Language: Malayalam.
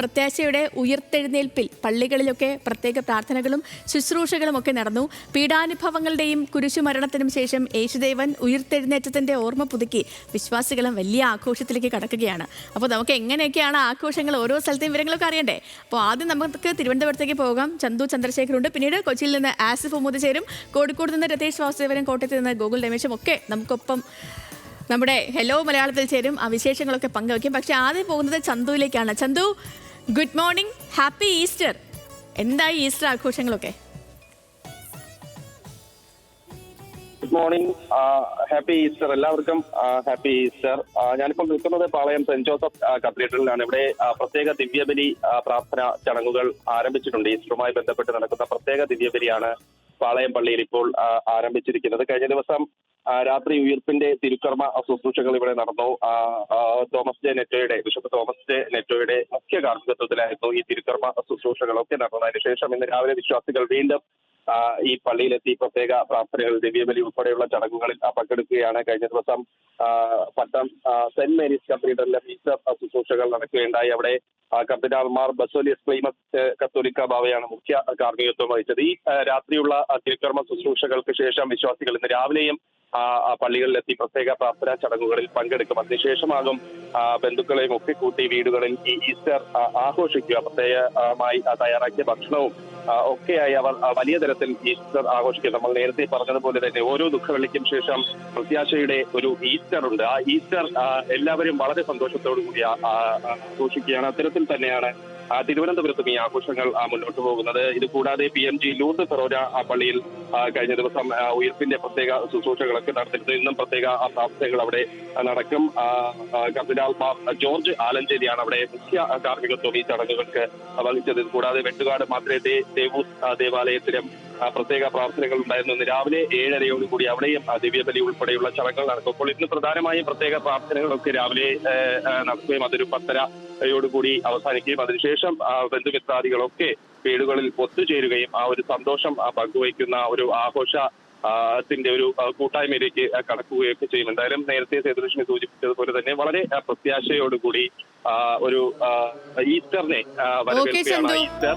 പ്രത്യാശയുടെ ഉയർത്തെഴുന്നേൽപ്പിൽ പള്ളികളിലൊക്കെ പ്രത്യേക പ്രാർത്ഥനകളും ശുശ്രൂഷകളും ഒക്കെ നടന്നു. പീഡാനുഭവങ്ങളുടെയും കുരിശുമരണത്തിനും ശേഷം യേശുദേവൻ ഉയർത്തെഴുന്നേറ്റത്തിന്റെ ഓർമ്മ പുതുക്കി വിശ്വാസികളും വലിയ ആഘോഷത്തിലേക്ക് കടക്കുകയാണ്. അപ്പോൾ നമുക്ക് എങ്ങനെയൊക്കെയാണ് ആഘോഷങ്ങൾ, ഓരോ സ്ഥലത്തെയും വിവരങ്ങളൊക്കെ അറിയണ്ടേ? അപ്പോൾ ആദ്യം നമുക്ക് തിരുവനന്തപുരത്തേക്ക് പോകാം. ചന്തു ചന്ദ്രശേഖരുണ്ട്, പിന്നീട് കൊച്ചിയിൽ നിന്ന് ആസിഫ് ഉമ്മൂദ് ചേരും, കോഴിക്കോട് നിന്ന് രതീഷ് വാസുദേവനും, കോട്ടയത്ത് നിന്ന് ഗോകുൽ രമേശും ഒക്കെ നമുക്കൊപ്പം നമ്മുടെ ഹെലോ മലയാളത്തിൽ ചേരും. ആ വിശേഷങ്ങളൊക്കെ പങ്കുവയ്ക്കും. പക്ഷെ ആദ്യം പോകുന്നത് ചന്തുവിലേക്കാണ്. Chandu, good morning, happy Easter. എന്തായി ഈസ്റ്റർ ആഘോഷങ്ങളൊക്കെ? Good morning, happy Easter. എല്ലാവർക്കും ഹാപ്പി ഈസ്റ്റർ. ഞാനിപ്പോൾ നിൽക്കുന്നത് പാളയം സെന്റ് ജോസഫ് കത്തീഡ്രലിലാണ്. ഇവിടെ പ്രത്യേക ദിവ്യബലി പ്രാർത്ഥന ചടങ്ങുകൾ ആരംഭിച്ചിട്ടുണ്ട്. ഈസ്റ്ററുമായി ബന്ധപ്പെട്ട് നടക്കുന്ന പ്രത്യേക ദിവ്യബലിയാണ് പാളയം പള്ളിയിൽ ഇപ്പോൾ ആരംഭിച്ചിരിക്കുന്നത്. കഴിഞ്ഞ ദിവസം രാത്രി ഉയിർപ്പിന്റെ തിരുക്കർമ്മ ശുശ്രൂഷകൾ ഇവിടെ നടന്നു. ബിഷപ്പ് തോമസ് ജെ നെറ്റോയുടെ മുഖ്യ കാർമ്മികത്വത്തിലായിരുന്നു ഈ തിരുക്കർമ്മ ശുശ്രൂഷകളൊക്കെ നടന്നത്. അതിനുശേഷം ഇന്ന് രാവിലെ വിശ്വാസികൾ വീണ്ടും ഈ പള്ളിയിലെത്തി പ്രത്യേക പ്രാർത്ഥനകൾ, ദിവ്യബലി ഉൾപ്പെടെയുള്ള ചടങ്ങുകളിൽ പങ്കെടുക്കുകയാണ്. കഴിഞ്ഞ ദിവസം പട്ടം സെന്റ് മേരീസ് കത്തീഡ്രലിലെ ഈസ്റ്റർ ശുശ്രൂഷകൾ നടക്കുകയുണ്ടായി. അവിടെ കർദിനാൾ മാർ ബസേലിയസ് ക്ലീമസ് കത്തോലിക്ക ബാവയാണ് മുഖ്യ കാർമ്മികത്വം വഹിച്ചത്. ഈ രാത്രിയുള്ള തിരുക്കർമ്മ ശുശ്രൂഷകൾക്ക് ശേഷം വിശ്വാസികൾ ഇന്ന് രാവിലെയും പള്ളികളിലെത്തി പ്രത്യേക പ്രാർത്ഥനാ ചടങ്ങുകളിൽ പങ്കെടുക്കും. അതിനുശേഷമാകും ബന്ധുക്കളെയും ഒക്കെ കൂട്ടി വീടുകളിൽ ഈ ഈസ്റ്റർ ആഘോഷിക്കുക. പ്രത്യേകമായി തയ്യാറാക്കിയ ഭക്ഷണവും ഒക്കെയായി അവർ വലിയ തരത്തിൽ ഈസ്റ്റർ ആഘോഷിക്കും. നമ്മൾ നേരത്തെ പറഞ്ഞതുപോലെ തന്നെ ഓരോ ദുഃഖവെള്ളിക്കും ശേഷം പ്രത്യാശയുടെ ഒരു ഈസ്റ്റർ ഉണ്ട്. ആ ഈസ്റ്റർ എല്ലാവരും വളരെ സന്തോഷത്തോടു കൂടി ആഘോഷിക്കുകയാണ്. അത്തരത്തിൽ തന്നെയാണ് തിരുവനന്തപുരത്തും ഈ ആഘോഷങ്ങൾ മുന്നോട്ട് പോകുന്നത്. ഇത് കൂടാതെ PMG ലൂർദ് ഫെറോന പള്ളിയിൽ കഴിഞ്ഞ ദിവസം ഉയിർപ്പിന്റെ പ്രത്യേക ശുശ്രൂഷകളൊക്കെ നടത്തിയിരുന്നു. ഇന്നും പ്രത്യേക പ്രാർത്ഥനകൾ അവിടെ നടക്കും. കർദിനാൾ ജോർജ് ആലഞ്ചേരിയാണ് അവിടെ മുഖ്യ കാർമ്മികത്വം ഈ ചടങ്ങുകൾക്ക് വഹിച്ചത്. കൂടാതെ വെട്ടുകാട് മാത്രേ ദേവൂസ് ദേവാലയത്തിലും പ്രത്യേക പ്രാർത്ഥനകൾ ഉണ്ടായിരുന്നു. ഇന്ന് രാവിലെ 7:30 അവിടെയും ദിവ്യബലി ഉൾപ്പെടെയുള്ള ചടങ്ങുകൾ നടക്കും. അപ്പോൾ ഇന്ന് പ്രധാനമായും പ്രത്യേക പ്രാർത്ഥനകളൊക്കെ രാവിലെ നടക്കുകയും അതൊരു 10:30 അവസാനിക്കുകയും അതിനുശേഷം ബന്ധുമിത്രാദികളൊക്കെ വീടുകളിൽ ഒത്തുചേരുകയും ആ ഒരു സന്തോഷം പങ്കുവയ്ക്കുന്ന ഒരു ത്തിന്റെ ഒരു കൂട്ടായ്മയിലേക്ക് കടക്കുകയൊക്കെ ചെയ്യും. എന്തായാലും നേരത്തെ സേതുലക്ഷ്മി സൂചിപ്പിച്ചതുപോലെ തന്നെ വളരെ പ്രത്യാശയോടുകൂടി ഒരു ഈസ്റ്ററിനെ വരവേൽക്കുകയാണ്. ഈസ്റ്റർ